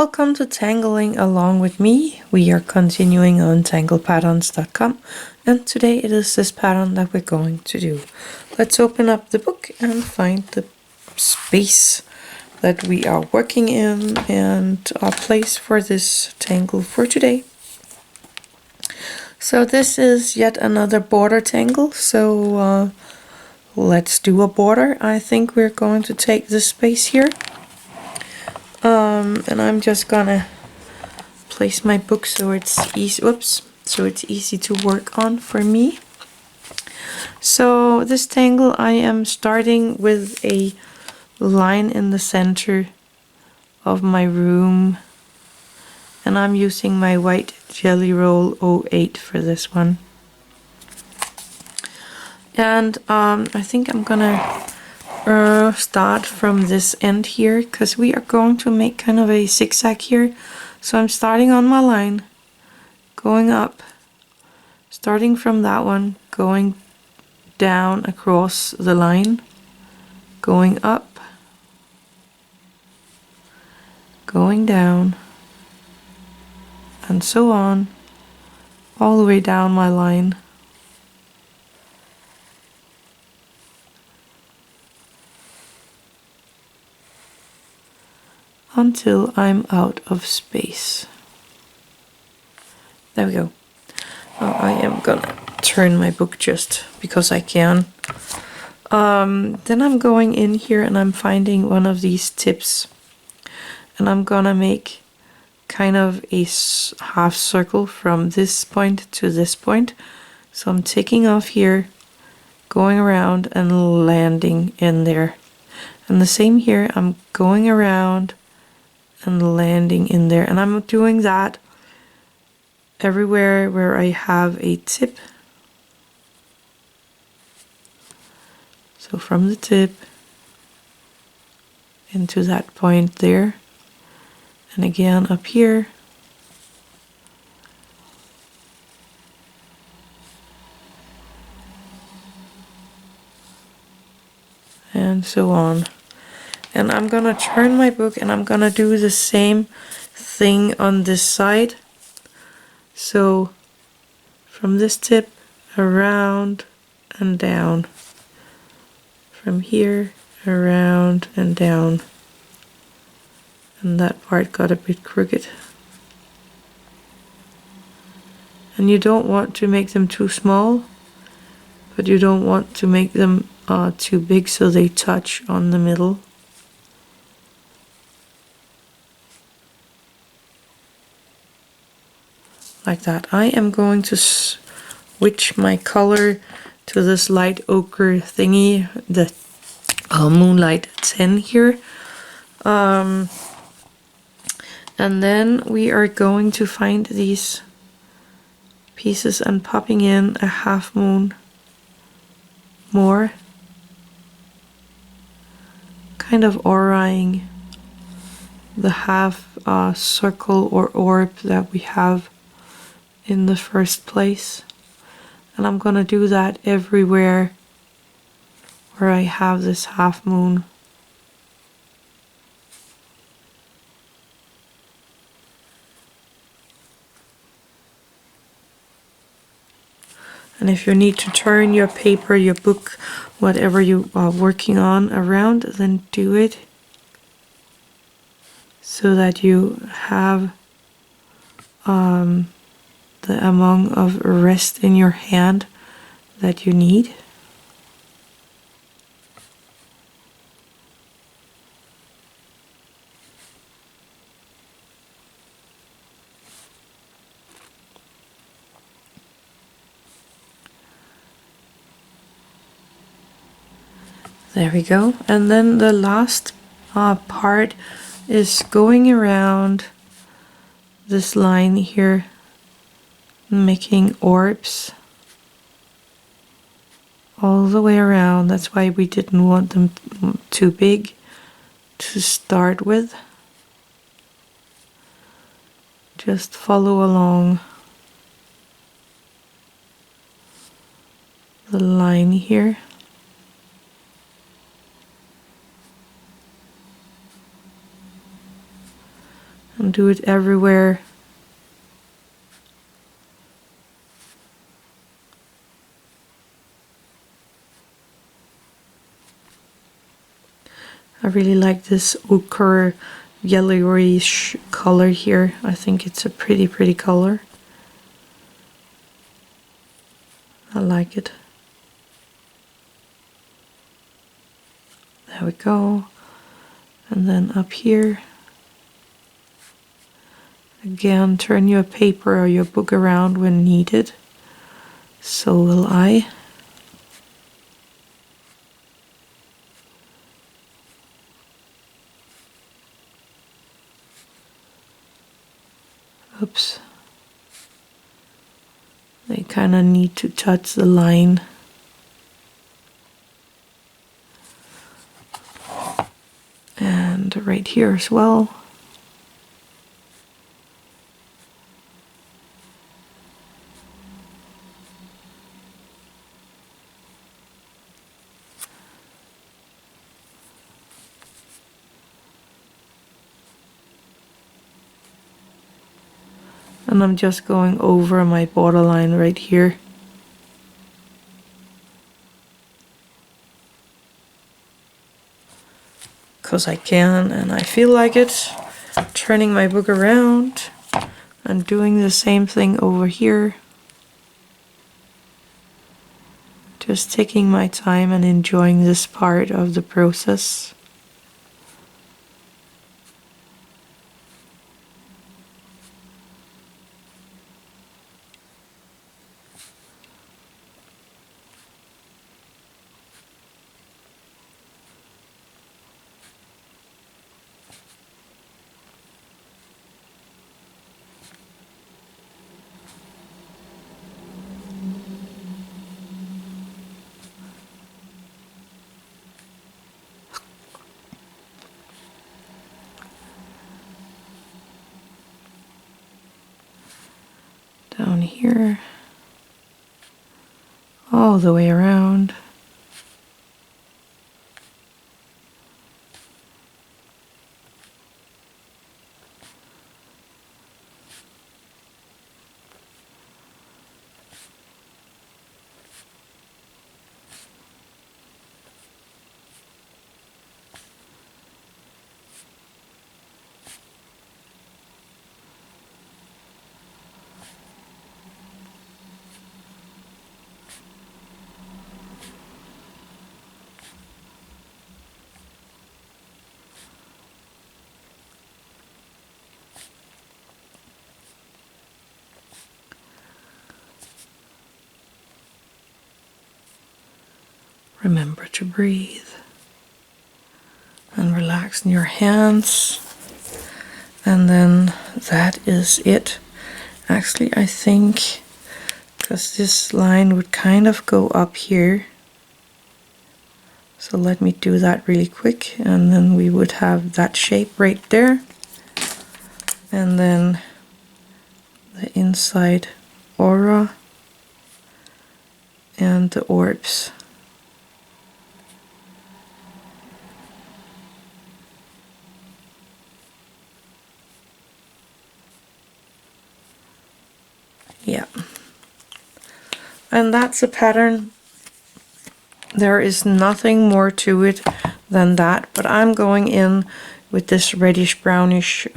Welcome to Tangling along with me. We are continuing on tanglepatterns.com, and today it is this pattern that we're going to do. Let's open up the book and find the space that we are working in and our place for this tangle for today. So this is yet another border tangle, so let's do a border. I think we're going to take this space here. And I'm just gonna place my book so it's easy. So it's easy to work on for me. So this tangle, I am starting with a line in the center of my room, and I'm using my white Jelly Roll 08 for this one. And I think I'm gonna start from this end here, because we are going to make kind of a zigzag here. So I'm starting on my line, going up, starting from that one, going down across the line, going up, going down, and so on, all the way down my line. Until I'm out of space. There we go. Now I am gonna turn my book just because I can. Then I'm going in here and I'm finding one of these tips, and I'm gonna make kind of a half circle from this point to this point. So I'm taking off here, going around and landing in there. And the same here, I'm going around and landing in there, and I'm doing that everywhere where I have a tip. So from the tip into that point there, and again up here, and so on. And I'm gonna turn my book and I'm gonna do the same thing on this side. So from this tip around and down, from here around and down, and that part got a bit crooked. And you don't want to make them too small, but you don't want to make them too big so they touch on the middle. Like that. I am going to switch my color to this light ochre thingy, the Moonlight 10 here. And then we are going to find these pieces and popping in a half moon more. Kind of auraing the half circle or orb that we have in the first place. And I'm gonna do that everywhere where I have this half moon. And if you need to turn your paper, your book, whatever you are working on around, then do it so that you have the amount of rest in your hand that you need. There we go. And then the last part is going around this line here, making orbs all the way around. That's why we didn't want them too big to start with. Just follow along the line here. and do it everywhere. I really like this ochre yellowish color here. I think it's a pretty color. I like it. There we go. And then up here, again, turn your paper or your book around when needed. So will I. Oops. They kind of need to touch the line. And right here as well. And I'm just going over my borderline right here. Because I can and I feel like it. Turning my book around and doing the same thing over here. Just taking my time and enjoying this part of the process. Down here, all the way around. Remember to breathe and relax in your hands. And then that is it. Actually, I think because this line would kind of go up here. So let me do that really quick, and then we would have that shape right there. And then the inside aura and the orbs. Yeah. And that's a pattern. There is nothing more to it than that, but I'm going in with this reddish brownish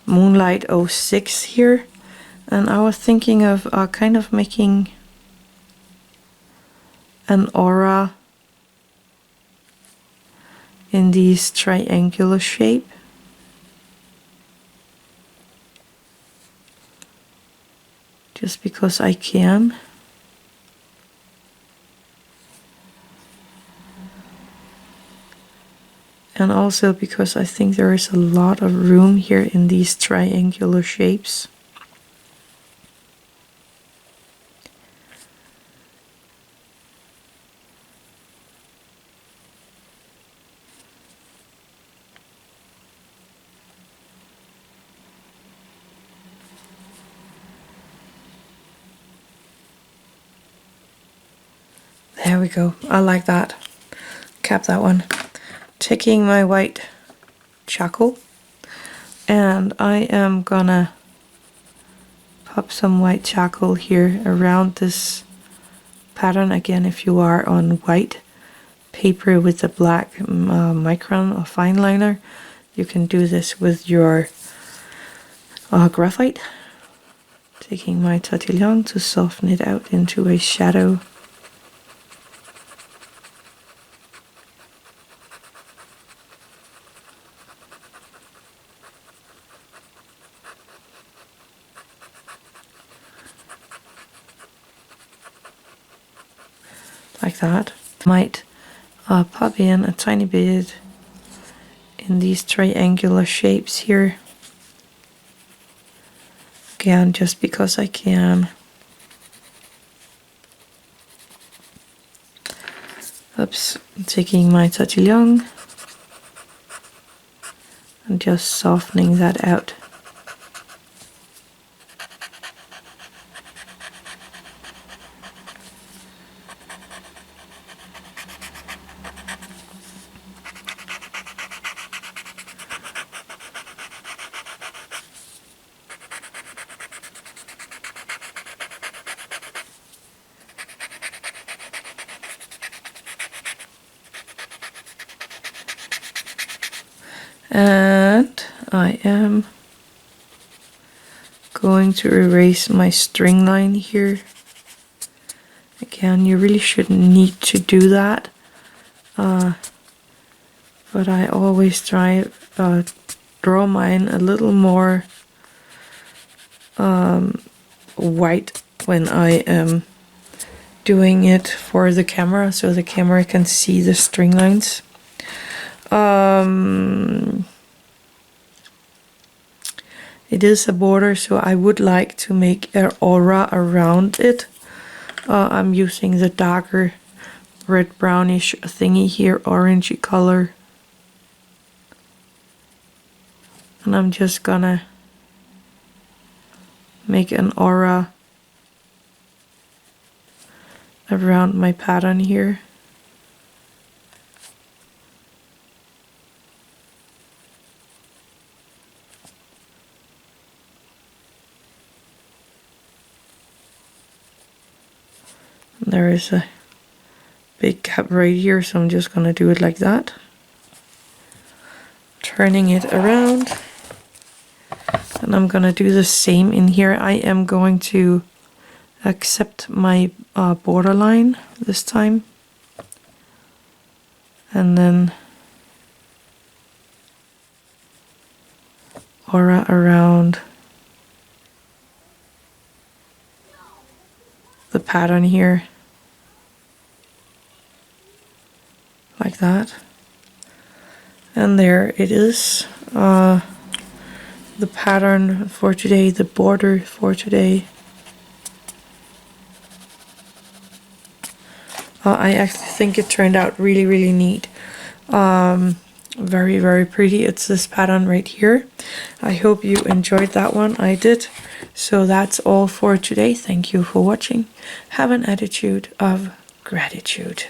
Moonlight 06 here, and I was thinking of kind of making an aura in these triangular shape. Just because I can. And also because I think there is a lot of room here in these triangular shapes. There we go. I like that. Cap that one. Taking my white charcoal And I am gonna pop some white charcoal here around this pattern. Again, if you are on white paper with a black micron or fine liner, you can do this with your graphite. Taking my Tortillion to soften it out into a shadow. Like that. Might pop in a tiny bit in these triangular shapes here. Again, just because I can. Oops, taking my Tortillion and just softening that out. And I am going to erase my string line here. Again, you really shouldn't need to do that, but I always try draw mine a little more white when I am doing it for the camera, so the camera can see the string lines. It is a border, so I would like to make an aura around it. I'm using the darker red brownish thingy here, orangey color. And I'm just gonna make an aura around my pattern here. There is a big gap right here, so I'm just gonna do it like that. Turning it around. And I'm gonna do the same in here. I am going to accept my borderline this time. And then aura around the pattern here. Like that. And there it is. The pattern for today, the border for today. I actually think it turned out really, really neat. Very, very pretty. It's this pattern right here. I hope you enjoyed that one. I did. So that's all for today. Thank you for watching. Have an attitude of gratitude.